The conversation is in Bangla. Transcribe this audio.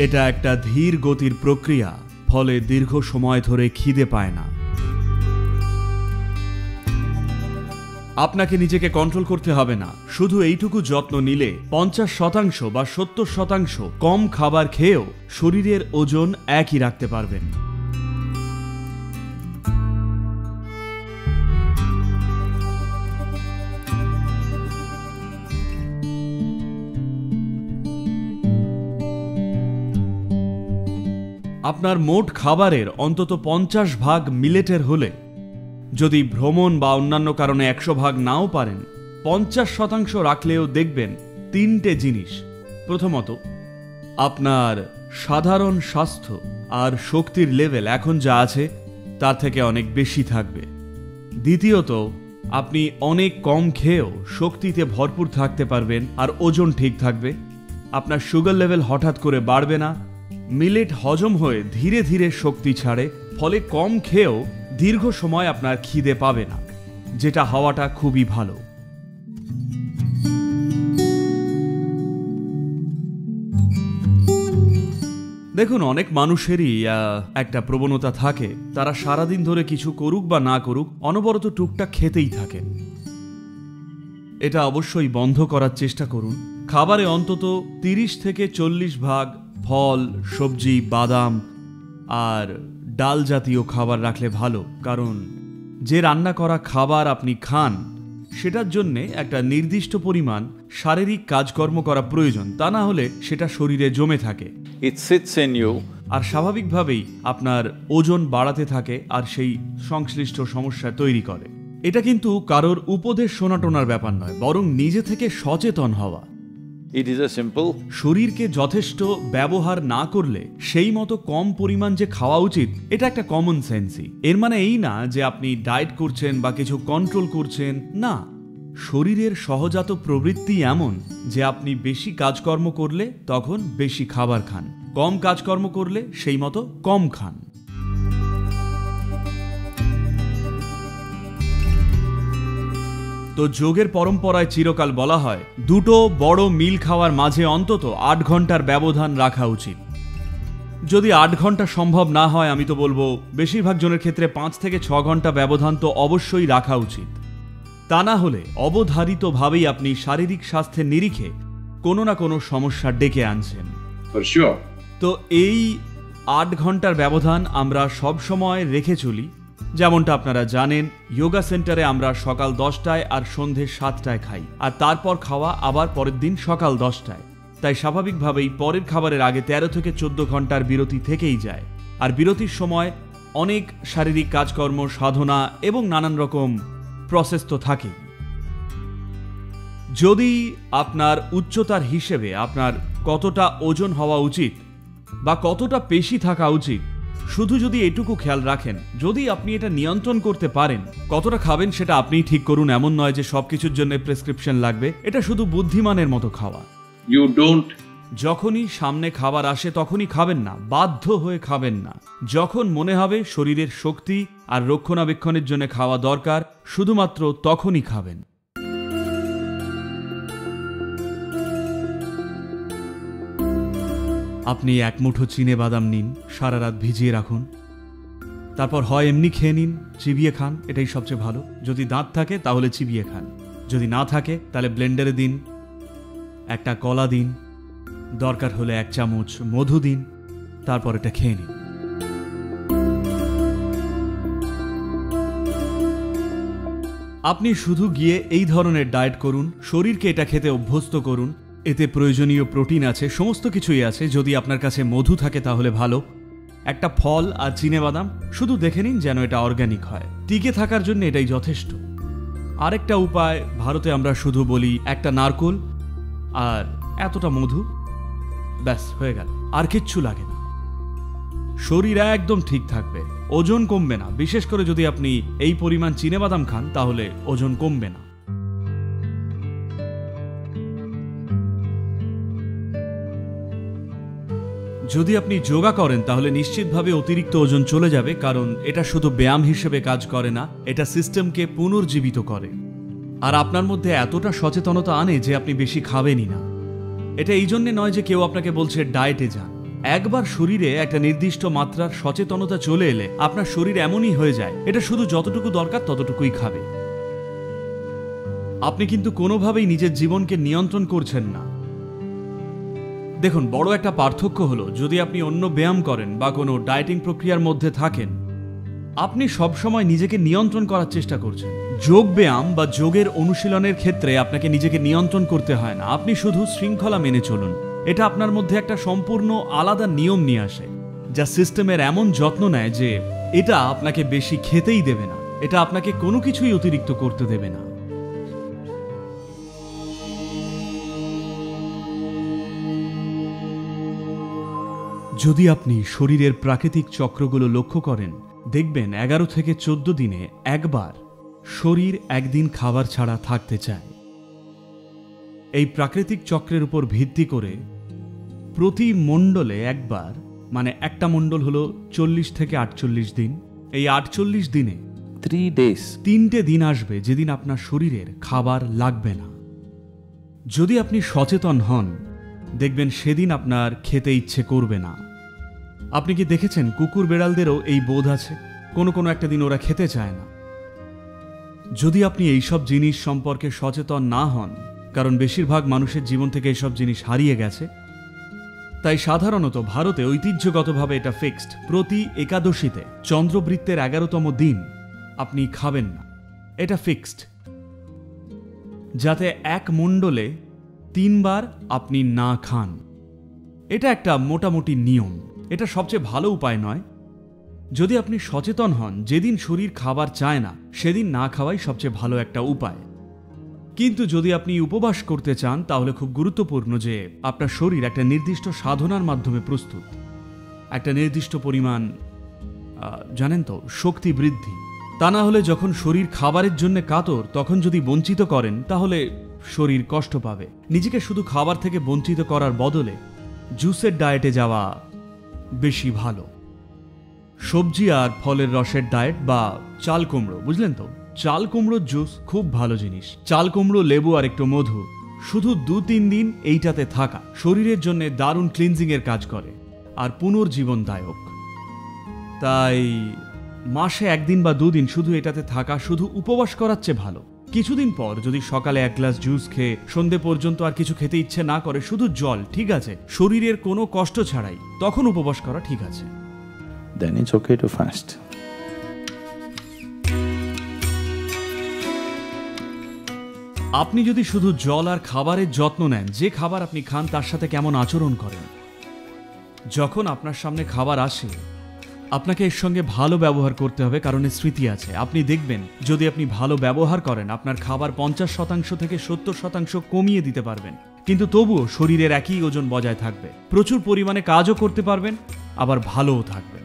এটা একটা ধীর গতির প্রক্রিয়া, ফলে দীর্ঘ সময় ধরে খিদে পায় না। আপনাকে নিজেকে কন্ট্রোল করতে হবে না, শুধু এইটুকু যত্ন নিলে 50% বা 70% কম খাবার খেয়েও শরীরের ওজন একই রাখতে পারবেন। আপনার মোট খাবারের অন্তত 50% মিলেটের হলে, যদি ভ্রমণ বা অন্যান্য কারণে 100% নাও পারেন, 50% রাখলেও দেখবেন 3টে জিনিস। প্রথমত, আপনার সাধারণ স্বাস্থ্য আর শক্তির লেভেল এখন যা আছে তার থেকে অনেক বেশি থাকবে। দ্বিতীয়ত, আপনি অনেক কম খেয়েও শক্তিতে ভরপুর থাকতে পারবেন আর ওজন ঠিক থাকবে। আপনার সুগার লেভেল হঠাৎ করে বাড়বে না, মিলেট হজম হয়ে ধীরে ধীরে শক্তি ছাড়ে, ফলে কম খেয়েও দীর্ঘ সময় আপনার খিদে পাবে না, যেটা হওয়াটা খুবই ভালো। দেখুন, অনেক মানুষেরই একটা প্রবণতা থাকে, তারা সারাদিন ধরে কিছু করুক বা না করুক অনবরত টুকটাক খেতেই থাকেন। এটা অবশ্যই বন্ধ করার চেষ্টা করুন। খাবারে অন্তত 30 থেকে 40% ফল, সবজি, বাদাম আর ডাল জাতীয় খাবার রাখলে ভালো, কারণ যে রান্না করা খাবার আপনি খান সেটার জন্যে একটা নির্দিষ্ট পরিমাণ শারীরিক কাজকর্ম করা প্রয়োজন, তা না হলে সেটা শরীরে জমে থাকে। It sits in you. আর স্বাভাবিকভাবেই আপনার ওজন বাড়াতে থাকে আর সেই সংশ্লিষ্ট সমস্যা তৈরি করে। এটা কিন্তু কারোর উপদেশ শোনাটোনার ব্যাপার নয়, বরং নিজে থেকে সচেতন হওয়া। It is a simple. শরীরকে যথেষ্ট ব্যবহার না করলে সেই মতো কম পরিমাণ যে খাওয়া উচিত, এটা একটা কমন সেন্সই। এর মানে এই না যে আপনি ডায়েট করছেন বা কিছু কন্ট্রোল করছেন, না। শরীরের সহজাত প্রবৃত্তি এমন যে আপনি বেশি কাজকর্ম করলে তখন বেশি খাবার খান, কম কাজকর্ম করলে সেই মতো কম খান। তো যোগের পরম্পরায় চিরকাল বলা হয়, দুটো বড় মিল খাওয়ার মাঝে অন্তত 8 ঘন্টার ব্যবধান রাখা উচিত। যদি 8 ঘন্টা সম্ভব না হয়, আমি তো বলবো বেশিরভাগ জনের ক্ষেত্রে 5 থেকে 6 ঘন্টা ব্যবধান তো অবশ্যই রাখা উচিত। তা না হলে অবধারিতভাবেই আপনি শারীরিক স্বাস্থ্যের নিরিখে কোনো না কোনো সমস্যা ডেকে আনছেন। তো এই 8 ঘন্টার ব্যবধান আমরা সব সময় রেখে চলি। যেমনটা আপনারা জানেন, যোগা সেন্টারে আমরা সকাল 10টায় আর সন্ধে 7টায় খাই, আর তারপর খাওয়া আবার পরের দিন সকাল 10টায়। তাই স্বাভাবিকভাবেই পরের খাবারের আগে 13 থেকে 14 ঘন্টার বিরতি থেকেই যায়। আর বিরতির সময় অনেক শারীরিক কাজকর্ম, সাধনা এবং নানান রকম প্রসেস তো থাকেই। যদি আপনার উচ্চতার হিসেবে আপনার কতটা ওজন হওয়া উচিত বা কতটা পেশি থাকা উচিত, শুধু যদি এটুকু খেয়াল রাখেন, যদি আপনি এটা নিয়ন্ত্রণ করতে পারেন, কতটা খাবেন সেটা আপনিই ঠিক করুন। এমন নয় যে সবকিছুর জন্য প্রেসক্রিপশন লাগবে, এটা শুধু বুদ্ধিমানের মতো খাওয়া। যখনই সামনে খাবার আসে তখনই খাবেন না, বাধ্য হয়ে খাবেন না। যখন মনে হবে শরীরের শক্তি আর রক্ষণাবেক্ষণের জন্য খাওয়া দরকার, শুধুমাত্র তখনই খাবেন। আপনি 1 মুঠো চিনে বাদাম নিন, সারা রাত ভিজিয়ে রাখুন, তারপর হয় এমনি খেয়ে নিন, চিবিয়ে খান, এটাই সবচেয়ে ভালো। যদি দাঁত থাকে তাহলে চিবিয়ে খান, যদি না থাকে তাহলে ব্লেন্ডারে দিন, একটা কলা দিন, দরকার হলে 1 চামচ মধু দিন, তারপর এটা খেয়ে নিন। আপনি শুধু গিয়ে এই ধরনের ডায়েট করুন, শরীরকে এটা খেতে অভ্যস্ত করুন। এতে প্রয়োজনীয় প্রোটিন আছে, সমস্ত কিছুই আছে। যদি আপনার কাছে মধু থাকে তাহলে ভালো, একটা ফল আর চিনেবাদাম, শুধু দেখে নিন যেন এটা অর্গানিক হয়। টিকে থাকার জন্য এটাই যথেষ্ট। আরেকটা উপায়, ভারতে আমরা শুধু বলি একটা নারকোল আর এতটা মধু, ব্যাস হয়ে গেল, আর কিচ্ছু লাগে না। শরীর একদম ঠিক থাকবে, ওজন কমবে না। বিশেষ করে যদি আপনি এই পরিমাণ চিনেবাদাম খান তাহলে ওজন কমবে না। যদি আপনি যোগা করেন তাহলে নিশ্চিতভাবে অতিরিক্ত ওজন চলে যাবে, কারণ এটা শুধু ব্যায়াম হিসেবে কাজ করে না, এটা সিস্টেমকে পুনর্জীবিত করে আর আপনার মধ্যে এতটা সচেতনতা আনে যে আপনি বেশি খাবেনই না। এটা এই জন্যে নয় যে কেউ আপনাকে বলছে ডায়েটে যান, একবার শরীরে একটা নির্দিষ্ট মাত্রার সচেতনতা চলে এলে আপনার শরীর এমনই হয়ে যায়, এটা শুধু যতটুকু দরকার ততটুকুই খাবে। আপনি কিন্তু কোনোভাবেই নিজের জীবনকে নিয়ন্ত্রণ করছেন না। দেখুন, বড় একটা পার্থক্য হলো, যদি আপনি অন্য ব্যায়াম করেন বা কোনো ডায়েটিং প্রক্রিয়ার মধ্যে থাকেন, আপনি সবসময় নিজেকে নিয়ন্ত্রণ করার চেষ্টা করছেন। যোগ ব্যায়াম বা যোগের অনুশীলনের ক্ষেত্রে আপনাকে নিজেকে নিয়ন্ত্রণ করতে হয় না, আপনি শুধু শৃঙ্খলা মেনে চলুন। এটা আপনার মধ্যে একটা সম্পূর্ণ আলাদা নিয়ম নিয়ে আসে, যা সিস্টেমের এমন যত্ন নেয় যে এটা আপনাকে বেশি খেতেই দেবে না, এটা আপনাকে কোনো কিছুই অতিরিক্ত করতে দেবে না। যদি আপনি শরীরের প্রাকৃতিক চক্রগুলো লক্ষ্য করেন, দেখবেন 11 থেকে 14 দিনে একবার শরীর একদিন খাবার ছাড়া থাকতে চায়। এই প্রাকৃতিক চক্রের উপর ভিত্তি করে প্রতি মণ্ডলে একবার, মানে একটা মণ্ডল হলো 40 থেকে 48 দিন, এই 48 দিনে 3 days. 3টে দিন আসবে যেদিন আপনার শরীরের খাবার লাগবে না। যদি আপনি সচেতন হন, দেখবেন সেদিন আপনার খেতে ইচ্ছে করবে না। আপনি কি দেখেছেন কুকুর বেড়ালদেরও এই বোধ আছে, কোনো কোনো একটা দিন ওরা খেতে চায় না। যদি আপনি এইসব জিনিস সম্পর্কে সচেতন না হন, কারণ বেশিরভাগ মানুষের জীবন থেকে এইসব জিনিস হারিয়ে গেছে, তাই সাধারণত ভারতে ঐতিহ্যগতভাবে এটা ফিক্সড, প্রতি একাদশীতে চন্দ্রবৃত্তের 11তম দিন আপনি খাবেন না। এটা ফিক্সড, যাতে এক মণ্ডলে 3 বার আপনি না খান। এটা একটা মোটামুটি নিয়ম, এটা সবচেয়ে ভালো উপায় নয়। যদি আপনি সচেতন হন, যেদিন শরীর খাবার চায় না সেদিন না খাওয়াই সবচেয়ে ভালো একটা উপায়। কিন্তু যদি আপনি উপবাস করতে চান, তাহলে খুব গুরুত্বপূর্ণ যে আপনার শরীর একটা নির্দিষ্ট সাধনার মাধ্যমে প্রস্তুত, একটা নির্দিষ্ট পরিমাণ জানেন তো শক্তি বৃদ্ধি। তা না হলে যখন শরীর খাবারের জন্য কাতর, তখন যদি বঞ্চিত করেন তাহলে শরীর কষ্ট পাবে। নিজেকে শুধু খাবার থেকে বঞ্চিত করার বদলে জুসের ডায়েটে যাওয়া বেশি ভালো। সবজি আর ফলের রসের ডায়েট বা চাল কুমড়ো, বুঝলেন তো, চাল কুমড়োর জুস খুব ভালো জিনিস। চাল কুমড়ো, লেবু আর একটু মধু, শুধু 2-3 দিন এইটাতে থাকা শরীরের জন্য দারুণ ক্লিনজিং এর কাজ করে আর পুনর্জীবনদায়ক। তাই মাসে 1 দিন বা 2 দিন শুধু এটাতে থাকা শুধু উপবাস করার চেয়ে ভালো। কিছুদিন পর যদি সকালে 1 গ্লাস জুস খেয়ে সন্ধে পর্যন্ত আর কিছু খেতে ইচ্ছে না করে, শুধু জল, ঠিক আছে, শরীরের কোনো কষ্ট ছাড়াই, তখন উপবাস করা ঠিক আছে। Then it's okay to fast. আপনি যদি শুধু জল আর খাবারের যত্ন নেন, যে খাবার আপনি খান তার সাথে কেমন আচরণ করেন, যখন আপনার সামনে খাবার আসে আপনাকে এর সঙ্গে ভালো ব্যবহার করতে হবে, কারণ এর স্মৃতি আছে। আপনি দেখবেন যদি আপনি ভালো ব্যবহার করেন, আপনার খাবার 50% থেকে 70% কমিয়ে দিতে পারবেন, কিন্তু তবুও শরীরের একই ওজন বজায় থাকবে। প্রচুর পরিমাণে কাজও করতে পারবেন, আবার ভালোও থাকবে।